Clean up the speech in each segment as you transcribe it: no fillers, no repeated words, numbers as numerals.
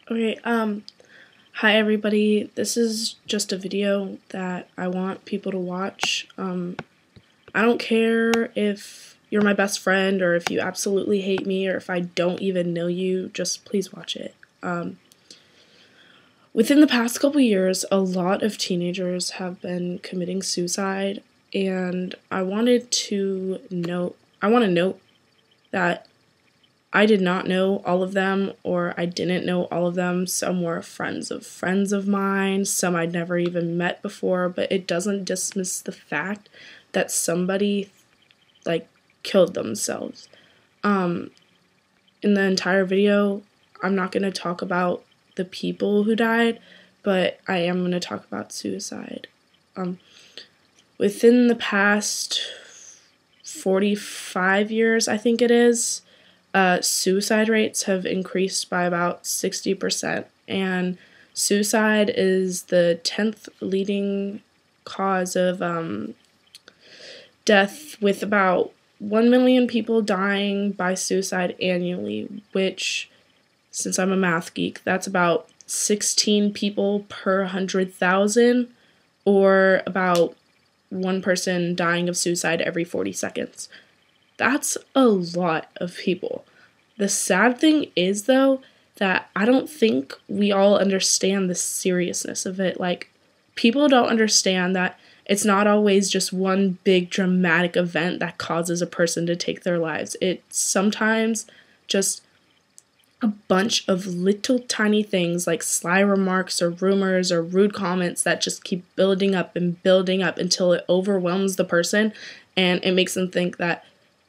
Okay, hi everybody. This is just a video that I want people to watch. I don't care if you're my best friend or if you absolutely hate me or if I don't even know you, just please watch it. Within the past couple years, a lot of teenagers have been committing suicide, and I want to note that I did not know all of them, or I didn't know all of them. Some were friends of mine, some I'd never even met before, but it doesn't dismiss the fact that somebody, killed themselves. In the entire video, I'm not going to talk about the people who died, but I am going to talk about suicide. Within the past 45 years, I think it is, suicide rates have increased by about 60%, and suicide is the 10th leading cause of death, with about 1 million people dying by suicide annually, which, since I'm a math geek, that's about 16 people per 100,000, or about one person dying of suicide every 40 seconds. That's a lot of people. The sad thing is, though, that I don't think we all understand the seriousness of it. People don't understand that it's not always just one big dramatic event that causes a person to take their lives. It's sometimes just a bunch of little tiny things like sly remarks or rumors or rude comments that just keep building up and building up until it overwhelms the person, and it makes them think that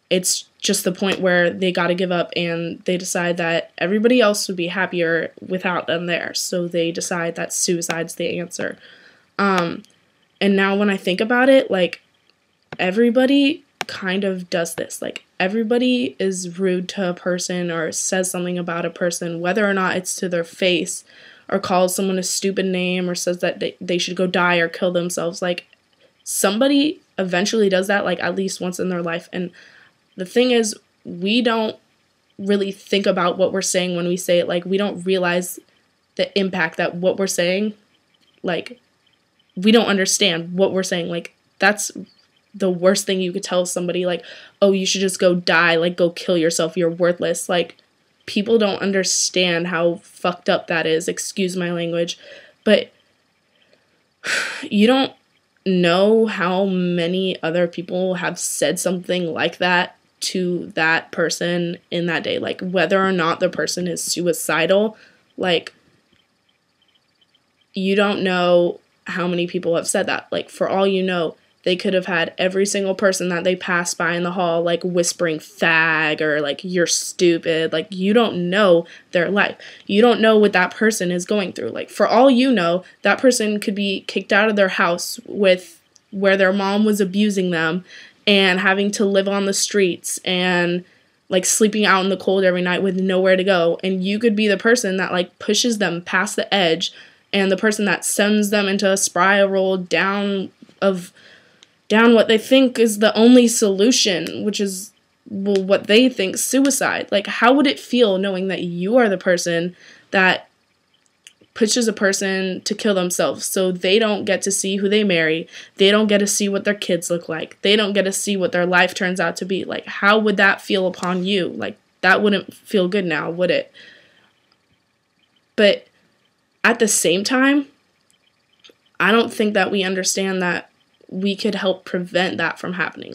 it's just the point where they gotta give up, and they decide that everybody else would be happier without them there, so they decide that suicide's the answer. And now when I think about it, everybody kind of does this. Everybody is rude to a person or says something about a person, whether or not it's to their face, or calls someone a stupid name, or says that they should go die or kill themselves. Somebody eventually does that, at least once in their life. And the thing is, we don't really think about what we're saying when we say it. We don't realize the impact that what we're saying, we don't understand what we're saying. That's the worst thing you could tell somebody, oh, you should just go die, go kill yourself, you're worthless. People don't understand how fucked up that is, excuse my language, but you don't know how many other people have said something like that to that person in that day, whether or not the person is suicidal. You don't know how many people have said that. For all you know, they could have had every single person that they passed by in the hall, whispering fag or, you're stupid. You don't know their life. You don't know what that person is going through. For all you know, that person could be kicked out of their house where their mom was abusing them and having to live on the streets and, sleeping out in the cold every night with nowhere to go. And you could be the person that, pushes them past the edge, and the person that sends them into a spiral down what they think is the only solution, which is, what they think, suicide. How would it feel knowing that you are the person that pushes a person to kill themselves so they don't get to see who they marry, they don't get to see what their kids look like, they don't get to see what their life turns out to be? How would that feel upon you? That wouldn't feel good now, would it? But at the same time, I don't think that we understand that we could help prevent that from happening.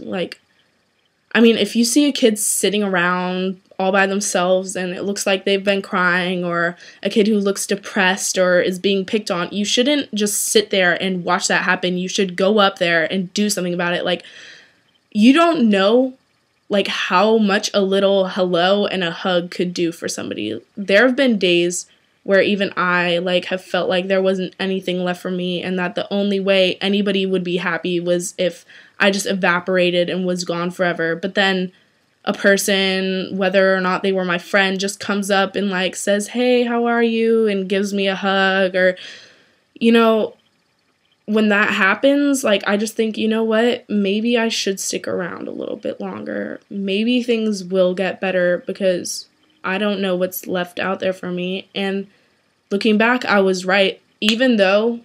If you see a kid sitting around all by themselves and it looks like they've been crying, or a kid who looks depressed or is being picked on, you shouldn't just sit there and watch that happen. You should go up there and do something about it. You don't know, how much a little hello and a hug could do for somebody. There have been days where even I, have felt like there wasn't anything left for me, and that the only way anybody would be happy was if I just evaporated and was gone forever. But then a person, whether or not they were my friend, just comes up and, says, hey, how are you, and gives me a hug. Or, when that happens, I just think, you know what, maybe I should stick around a little bit longer. Maybe things will get better, because I don't know what's left out there for me. And looking back, I was right. Even though,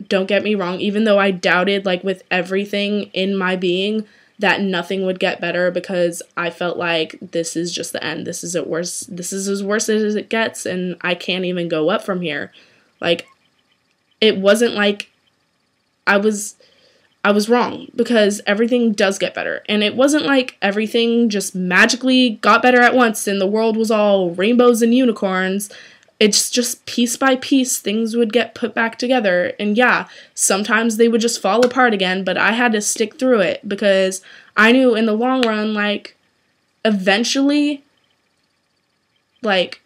don't get me wrong, even though I doubted, like, with everything in my being that nothing would get better, because I felt like this is just the end. This is it worse. This is as worse as it gets, and I can't even go up from here. Like, it wasn't like I was wrong, because everything does get better. And it wasn't like everything just magically got better at once and the world was all rainbows and unicorns. It's just piece by piece, things would get put back together. And yeah, sometimes they would just fall apart again, but I had to stick through it because I knew in the long run, like, eventually, like,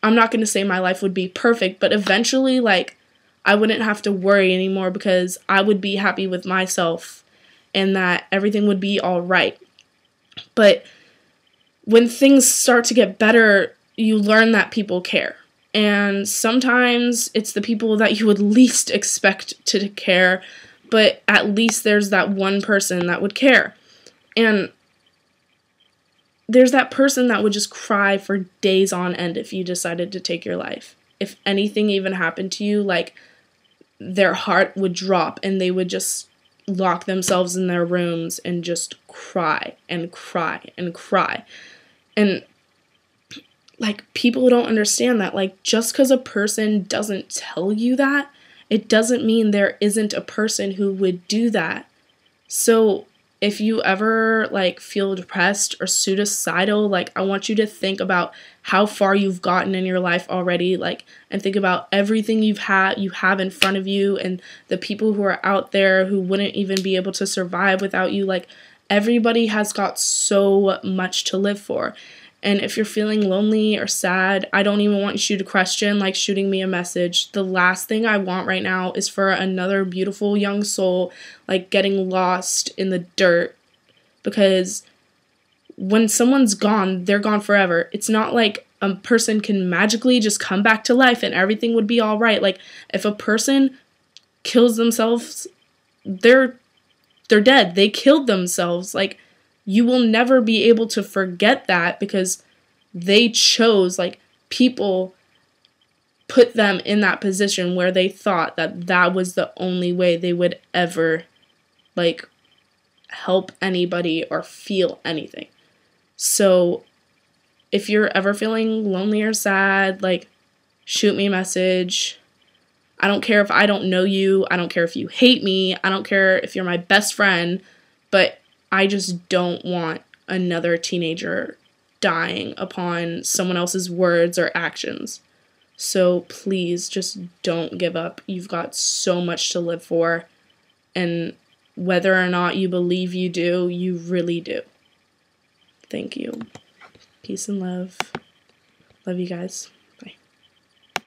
I'm not going to say my life would be perfect, but eventually, like, I wouldn't have to worry anymore because I would be happy with myself and that everything would be all right. But when things start to get better, you learn that people care. And sometimes it's the people that you would least expect to care, but at least there's that one person that would care. And there's that person that would just cry for days on end if you decided to take your life. If anything even happened to you, like, their heart would drop and they would just lock themselves in their rooms and just cry and cry and cry. And, like, people don't understand that. Like, just because a person doesn't tell you that, it doesn't mean there isn't a person who would do that. So if you ever, like, feel depressed or suicidal, like, I want you to think about how far you've gotten in your life already, like, and think about everything you have in front of you, and the people who are out there who wouldn't even be able to survive without you. Like, everybody has got so much to live for. And if you're feeling lonely or sad, I don't even want you to question, like, shooting me a message. The last thing I want right now is for another beautiful young soul, like, getting lost in the dirt. Because when someone's gone, they're gone forever. It's not like a person can magically just come back to life and everything would be all right. Like, if a person kills themselves, they're dead. They killed themselves. Like, you will never be able to forget that because they chose, like, people put them in that position where they thought that that was the only way they would ever, like, help anybody or feel anything. So if you're ever feeling lonely or sad, like, shoot me a message. I don't care if I don't know you. I don't care if you hate me. I don't care if you're my best friend. But I just don't want another teenager dying upon someone else's words or actions. So please just don't give up. You've got so much to live for. And whether or not you believe you do, you really do. Thank you. Peace and love. Love you guys.